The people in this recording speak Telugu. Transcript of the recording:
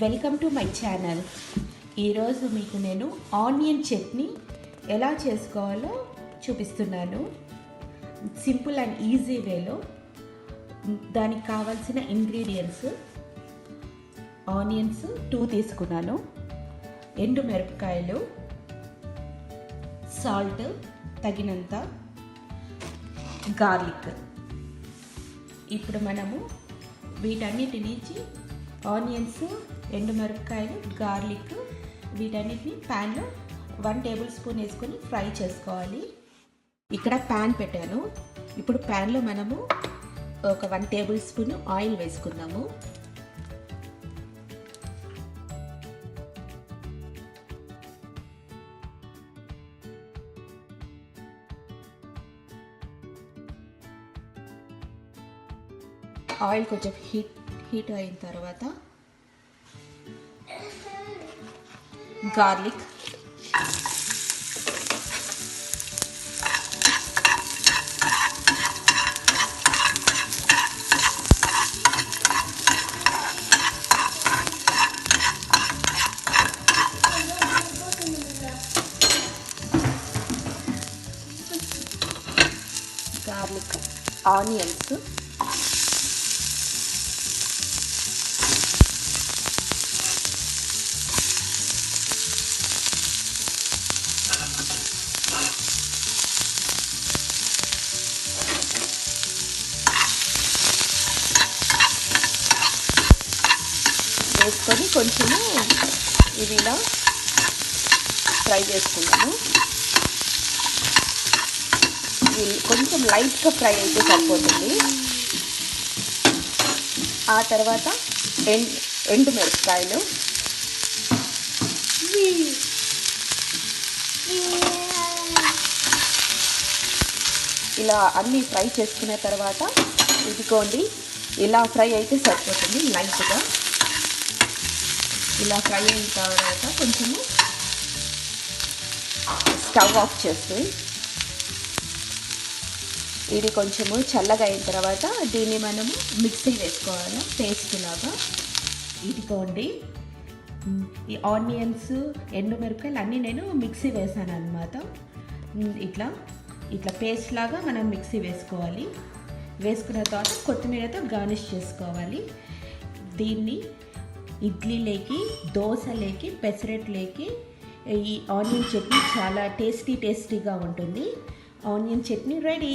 Welcome to my channel. ఈరోజు మీకు నేను ఆనియన్ చట్నీ ఎలా చేసుకోవాలో చూపిస్తున్నాను. సింపుల్ అండ్ ఈజీ వేలో. దానికి కావాల్సిన ఇంగ్రీడియంట్స్: ఆనియన్స్ 2 తీసుకున్నాను, ఎండు మిరపకాయలు, సాల్ట్ తగినంత, గార్లిక్. ఇప్పుడు మనము వీటన్నిటి నుంచి ఆనియన్స్, ఎండుమిరపకాయలు, గార్లిక్ వీటన్నిటిని ప్యాన్లో 1 టేబుల్ స్పూన్ వేసుకొని ఫ్రై చేసుకోవాలి. ఇక్కడ ప్యాన్ పెట్టాను. ఇప్పుడు ప్యాన్లో మనము ఒక 1 టేబుల్ స్పూన్ ఆయిల్ వేసుకుందాము. ఆయిల్ కొంచెం హీట్ అయిన తర్వాత గార్లిక్, ఆనియన్స్, వేసుకొని కొంచెము ఇవి ఇలా ఫ్రై చేసుకున్నాము. ఇవి కొంచెం లైట్గా ఫ్రై అయితే సరిపోతుంది. ఆ తర్వాత ఎండు మిరపకాయలు, ఇలా అన్నీ ఫ్రై చేసుకున్న తర్వాత ఇదిగోండి ఇలా ఫ్రై అయితే సరిపోతుంది. లైట్గా ఇలా ఫ్రై అయిన తర్వాత కొంచెము స్టవ్ ఆఫ్ చేసి ఇది కొంచెము చల్లగా అయిన తర్వాత దీన్ని మనము మిక్సీ వేసుకోవాలి పేస్ట్ లాగా. ఇదిగోండి ఈ ఆనియన్స్, ఎండుమిరపకాయలు అన్నీ నేను మిక్సీ వేసాను అన్నమాట. ఇట్లా పేస్ట్ లాగా మనం మిక్సీ వేసుకోవాలి. వేసుకున్న తర్వాత కొత్తిమీరతో గార్నిష్ చేసుకోవాలి. దీన్ని ఇడ్లీలోకి, దోశలోకి, పెసరట్లోకి ఈ ఆనియన్ చట్నీ చాలా టేస్టీగా ఉంటుంది. Onion chutney ready.